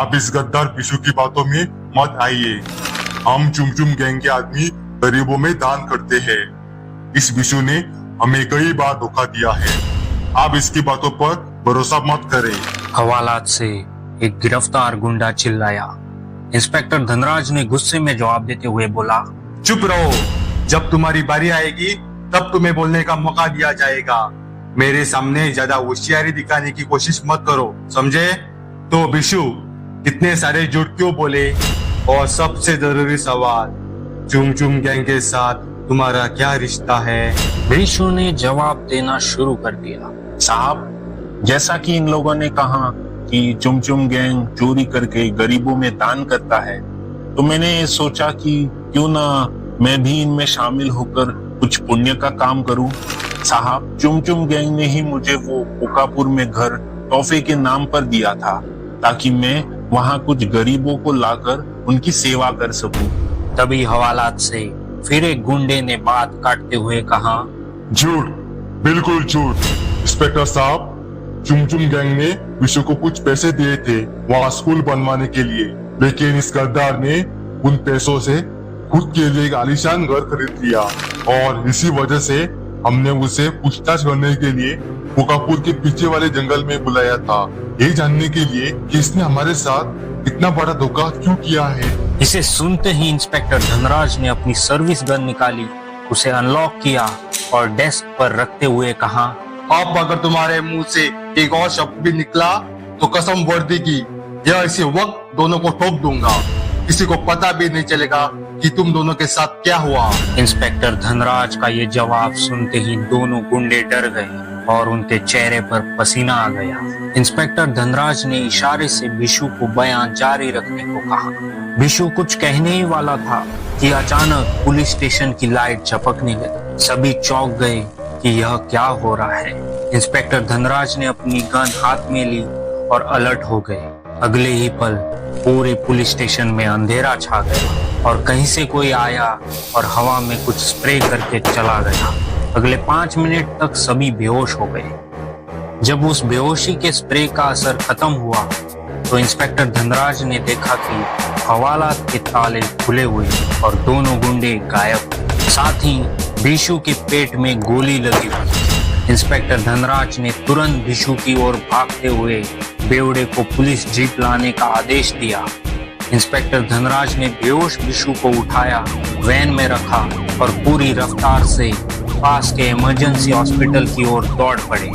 आप इस गद्दार बिशु की बातों में मत आइए। हम चुमचुम गैंग के आदमी गरीबों में दान करते हैं। इस बिशु ने हमें कई बार धोखा दिया है। आप इसकी बातों पर भरोसा मत करें। हवालात से एक गिरफ्तार गुंडा चिल्लाया। इंस्पेक्टर धनराज ने गुस्से में जवाब देते हुए बोला, चुप रहो, जब तुम्हारी बारी आएगी तब तुम्हें बोलने का मौका दिया जाएगा। मेरे सामने ज्यादा होशियारी दिखाने की कोशिश मत करो, समझे? तो बिशु, इतने सारे झूठ क्यों बोले? और सबसे जरूरी सवाल, चुमचुम गैंग के साथ तुम्हारा क्या रिश्ता है? बिशु ने जवाब देना शुरू कर दिया। साहब, जैसा कि इन लोगों ने कहा कि चुमचुम गैंग चोरी करके गरीबों में दान करता है, तो मैंने सोचा कि क्यों ना मैं भी इनमें शामिल होकर कुछ पुण्य का काम करूं। साहब, चुमचुम गैंग ने ही मुझे वो कोकापुर में घर तोहफे के नाम पर दिया था, ताकि मैं वहां कुछ गरीबों को लाकर उनकी सेवा कर सकूं। तभी हवालात से फिर एक गुंडे ने बात काटते हुए कहा, झूठ, बिल्कुल झूठ। इंस्पेक्टर साहब, चुमचुम गैंग ने विशु को कुछ पैसे दिए थे वहाँ स्कूल बनवाने के लिए, लेकिन इस गद्दार ने उन पैसों से खुद के लिए एक आलीशान घर खरीद लिया और इसी वजह से हमने उसे पूछताछ करने के लिए कोकापुर के पीछे वाले जंगल में बुलाया था, ये जानने के लिए कि इसने हमारे साथ इतना बड़ा धोखा क्यों किया है। इसे सुनते ही इंस्पेक्टर धनराज ने अपनी सर्विस गन निकाली, उसे अनलॉक किया और डेस्क पर रखते हुए कहा, अब अगर तुम्हारे मुंह से एक और शब्द भी निकला तो कसम वर्दी की या इसी वक्त दोनों को ठोक दूंगा। किसी को पता भी नहीं चलेगा कि तुम दोनों के साथ क्या हुआ। इंस्पेक्टर धनराज का ये जवाब सुनते ही दोनों गुंडे डर गए और उनके चेहरे पर पसीना आ गया। इंस्पेक्टर धनराज ने इशारे से बिशु को बयान जारी रखने को कहा। बिशु कुछ कहने ही वाला था कि अचानक पुलिस स्टेशन की लाइट झपकने लगी। सभी चौंक गए कि यह क्या हो रहा है। इंस्पेक्टर धनराज ने अपनी गन हाथ में ली और अलर्ट हो गए। अगले ही पल पूरे पुलिस स्टेशन में अंधेरा छा गया और कहीं से कोई आया और हवा में कुछ स्प्रे करके चला गया। अगले 5 मिनट तक सभी बेहोश हो गए। जब उस बेहोशी के स्प्रे का असर खत्म हुआ तो इंस्पेक्टर धनराज ने देखा कि हवालात के ताले खुले हुए और दोनों गुंडे गायब, साथ ही बिशु के पेट में गोली लगी हुई। इंस्पेक्टर धनराज ने तुरंत बिशु की ओर भागते हुए बेवड़े को पुलिस जीप लाने का आदेश दिया। इंस्पेक्टर धनराज ने बेहोश बिशु को उठाया, वैन में रखा और पूरी रफ्तार से पास के इमरजेंसी हॉस्पिटल की ओर दौड़ पड़े।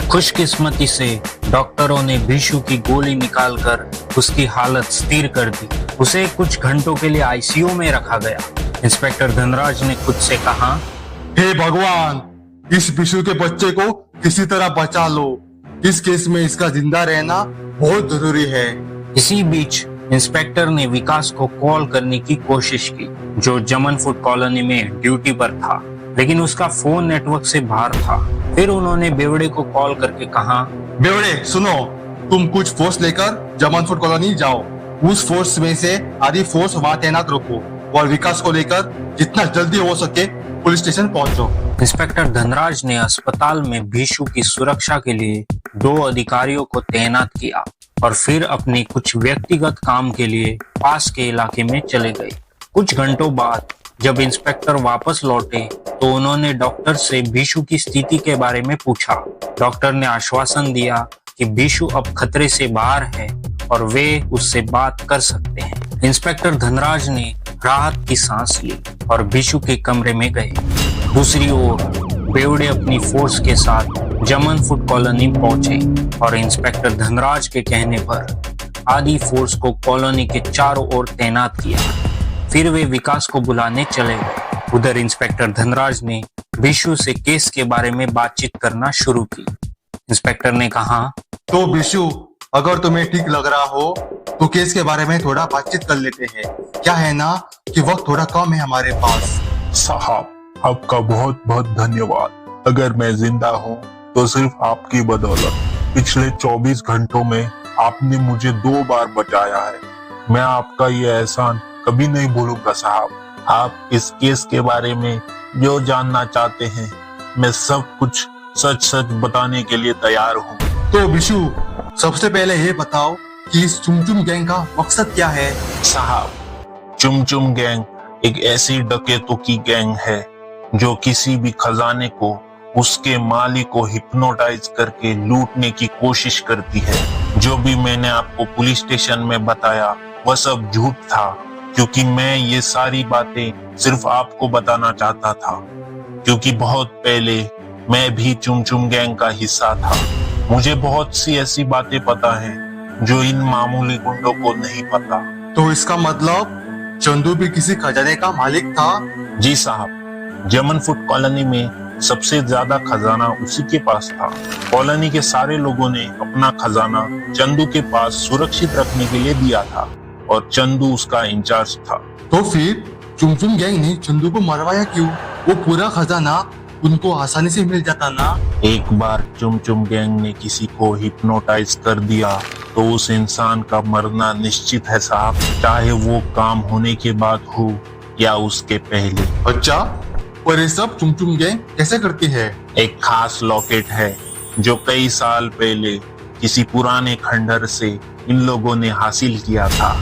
खुशकिस्मती से डॉक्टरों ने बिशु की गोली निकालकर उसकी हालत स्थिर कर दी। उसे कुछ घंटों के लिए आईसीयू में रखा गया। इंस्पेक्टर धनराज ने खुद से कहा, हे भगवान, इस बिशु के बच्चे को किसी तरह बचा लो। इस केस में इसका जिंदा रहना बहुत जरूरी है। इसी बीच इंस्पेक्टर ने विकास को कॉल करने की कोशिश की, जो जमन फूड कॉलोनी में ड्यूटी पर था, लेकिन उसका फोन नेटवर्क से बाहर था। फिर उन्होंने बेवड़े को कॉल करके कहा, बेवड़े सुनो, तुम कुछ फोर्स लेकर जमन फूड कॉलोनी जाओ। उस फोर्स में से आधी फोर्स वहाँ तैनात रखो और विकास को लेकर जितना जल्दी हो सके पुलिस स्टेशन पहुंचो। इंस्पेक्टर धनराज ने अस्पताल में बिशु की सुरक्षा के लिए 2 अधिकारियों को तैनात किया और फिर अपने कुछ व्यक्तिगत काम के लिए पास के इलाके में चले गए। कुछ घंटों बाद जब इंस्पेक्टर वापस लौटे तो उन्होंने डॉक्टर से बिशु की स्थिति के बारे में पूछा। डॉक्टर ने आश्वासन दिया कि बिशु अब खतरे से बाहर है और वे उससे बात कर सकते हैं। इंस्पेक्टर धनराज ने राहत की सांस ली और बिशु के कमरे में गए। दूसरी ओर बेवड़े अपनी फोर्स के साथ जमन फूड कॉलोनी पहुंचे और इंस्पेक्टर धनराज के कहने पर आधी फोर्स को कॉलोनी के चारों ओर तैनात किया। फिर वे विकास को बुलाने चले गए। उधर इंस्पेक्टर धनराज ने बिशु से केस के बारे में बातचीत करना शुरू की। इंस्पेक्टर ने कहा, तो बिशु, अगर तुम्हें ठीक लग रहा हो तो केस के बारे में थोड़ा बातचीत कर लेते हैं। क्या है ना कि वक्त थोड़ा कम है हमारे पास। साहब, आपका बहुत बहुत धन्यवाद। अगर मैं जिंदा हूँ तो सिर्फ आपकी बदौलत। पिछले 24 घंटों में आपने मुझे 2 बार बचाया है। मैं आपका ये एहसान कभी नहीं भूलूंगा साहब। आप इस केस के बारे में जो जानना चाहते हैं, मैं सब कुछ सच सच बताने के लिए तैयार हूँ। तो बिशु, सबसे पहले ये बताओ कि इस चुमचुम गैंग का मकसद क्या है? साहब, चुमचुम गैंग एक ऐसी डकैतों की गैंग है जो किसी भी खजाने को उसके मालिक को हिप्नोटाइज करके लूटने की कोशिश करती है। जो भी मैंने आपको पुलिस स्टेशन में बताया वह सब झूठ था, क्योंकि मैं ये सारी बातें सिर्फ आपको बताना चाहता था, क्योंकि बहुत पहले मैं भी चुमचुम गैंग का हिस्सा था। मुझे बहुत सी ऐसी बातें पता है जो इन मामूली गुंडों को नहीं पता। तो इसका मतलब चंदू भी किसी खजाने का मालिक था? जी साहब, जमन फूड कॉलोनी में सबसे ज्यादा खजाना उसी के पास था। कॉलोनी के सारे लोगों ने अपना खजाना चंदू के पास सुरक्षित रखने के लिए दिया था और चंदू उसका इंचार्ज था। तो फिर चुमचुम गैंग ने चंदू को मरवाया क्यों? वो पूरा खजाना उनको आसानी से मिल जाता ना। एक बार चुमचुम गैंग ने किसी को हिप्नोटाइज कर दिया तो उस इंसान का मरना निश्चित है साहब, चाहे वो काम होने के बाद हो या उसके पहले। अच्छा, पर ये सब चुमचुम गैंग कैसे करती है? एक खास लॉकेट है जो कई साल पहले किसी पुराने खंडहर से इन लोगों ने हासिल किया था।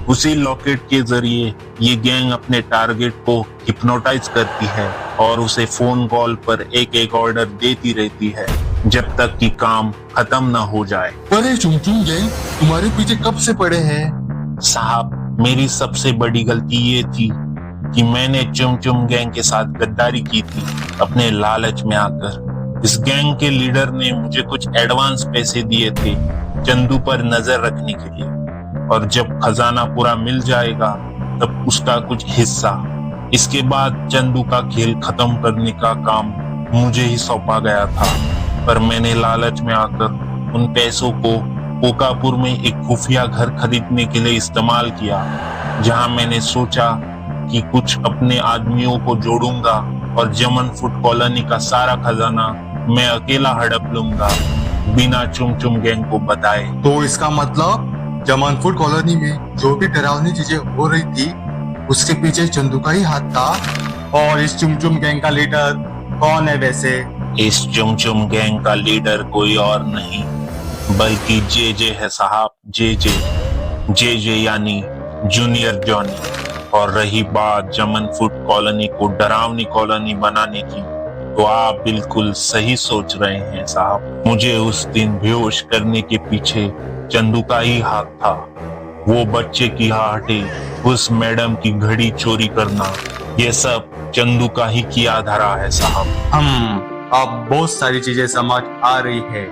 उसी लॉकेट के जरिए ये गैंग अपने टारगेट को हिप्नोटाइज करती है और उसे फोन कॉल पर एक एक ऑर्डर देती रहती है जब तक कि काम खत्म ना हो जाए। पर ये चुमचुम गैंग तुम्हारे पीछे कब से पड़े हैं? साहब, मेरी सबसे बड़ी गलती ये थी कि मैंने चुमचुम गैंग के साथ गद्दारी की थी अपने लालच में आकर। इस गैंग के लीडर ने मुझे कुछ एडवांस पैसे दिए थे चंदू पर नजर रखने के लिए, और जब खजाना पूरा मिल जाएगा तब उसका कुछ हिस्सा। इसके बाद चंदू का खेल खत्म करने का काम मुझे ही सौंपा गया था, पर मैंने लालच में आकर उन पैसों को कोकापुर में एक खुफिया घर खरीदने के लिए इस्तेमाल किया, जहां मैंने सोचा कि कुछ अपने आदमियों को जोड़ूंगा और जमन फूड कॉलोनी का सारा खजाना मैं अकेला हड़प लूंगा बिना चुमचुम गैंग को बताए। तो इसका मतलब जमन फूड कॉलोनी में जो भी डरावनी चीजें हो रही थी उसके पीछे चंदू का ही हाथ था। और इस चुमचुम गैंग का लीडर कौन है वैसे? इस चुमचुम गैंग का लीडर कोई और नहीं बल्कि जे है साहब, जे यानी जूनियर जॉनी। और रही बात जमन फूड कॉलोनी को डरावनी कॉलोनी बनाने की, तो आप बिल्कुल सही सोच रहे हैं साहब। मुझे उस दिन बेहोश करने के पीछे चंदू का ही हाथ था। वो बच्चे की हटे, उस मैडम की घड़ी चोरी करना, ये सब चंदू का ही किया धरा है साहब। अब बहुत सारी चीजें समझ आ रही है।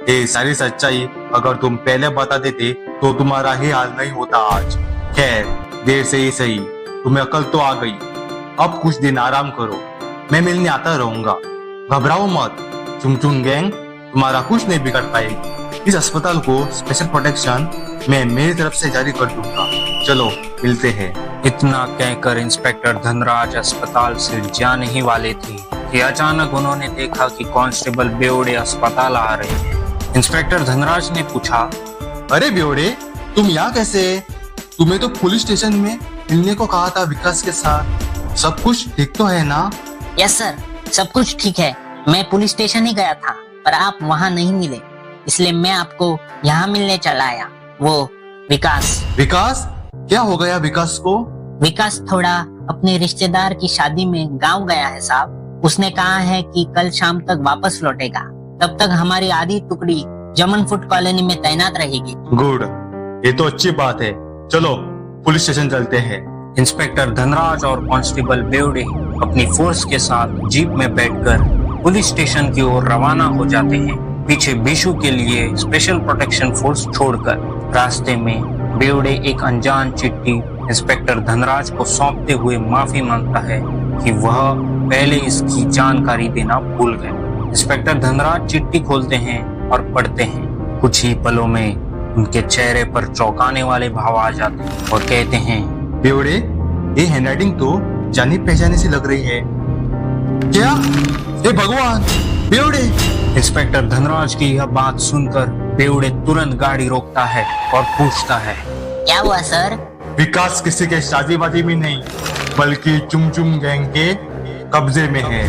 ये सारी सच्चाई अगर तुम पहले बता देते तो तुम्हारा ही हाल नहीं होता आज। खैर, देर से ही सही, तुम्हें अकल तो आ गई। अब कुछ दिन आराम करो, मैं मिलने आता रहूंगा। घबराओ मत, चुमचुम गैंग तुम्हारा कुछ नहीं बिगाड़ पाएगी। इस अस्पताल को स्पेशल प्रोटेक्शन मैं मेरी तरफ से जारी कर दूंगा। चलो मिलते हैं। इतना कहकर इंस्पेक्टर धनराज अस्पताल से जाने ही वाले थे कि अचानक उन्होंने देखा कि कांस्टेबल बेवड़े अस्पताल आ रहे हैं। इंस्पेक्टर धनराज ने पूछा, अरे बेवड़े, तुम यहाँ कैसे? तुम्हें तो पुलिस स्टेशन में मिलने को कहा था विकास के साथ। सब कुछ ठीक तो है ना? यस सर, सब कुछ ठीक है। मैं पुलिस स्टेशन ही गया था पर आप वहाँ नहीं मिले, इसलिए मैं आपको यहाँ मिलने चला आया। वो विकास। विकास? क्या हो गया विकास को? विकास थोड़ा अपने रिश्तेदार की शादी में गांव गया है साहब। उसने कहा है कि कल शाम तक वापस लौटेगा। तब तक हमारी आधी टुकड़ी जमन फूड कॉलोनी में तैनात रहेगी। गुड, ये तो अच्छी बात है। चलो पुलिस स्टेशन चलते हैं। इंस्पेक्टर धनराज और कांस्टेबल बेवड़े अपनी फोर्स के साथ जीप में बैठकर पुलिस स्टेशन की ओर रवाना हो जाते हैं, पीछे बिशु के लिए स्पेशल प्रोटेक्शन फोर्स छोड़कर। रास्ते में बेवड़े एक अनजान चिट्ठी इंस्पेक्टर धनराज को सौंपते हुए माफी मांगता है कि वह पहले इसकी जानकारी देना भूल गए। इंस्पेक्टर धनराज चिट्ठी खोलते हैं और पढ़ते हैं। कुछ ही पलों में उनके चेहरे पर चौंकाने वाले भाव आ जाते हैं और कहते हैं, बेवड़े, ये हैंडराइटिंग तो जानी पहचानी सी लग रही है। क्या? हे भगवान, बेवड़े! इंस्पेक्टर धनराज की यह बात सुनकर बेवड़े तुरंत गाड़ी रोकता है और पूछता है, क्या हुआ सर? विकास किसी के शादी वादी में नहीं बल्कि चुमचुम गैंग के कब्जे में है।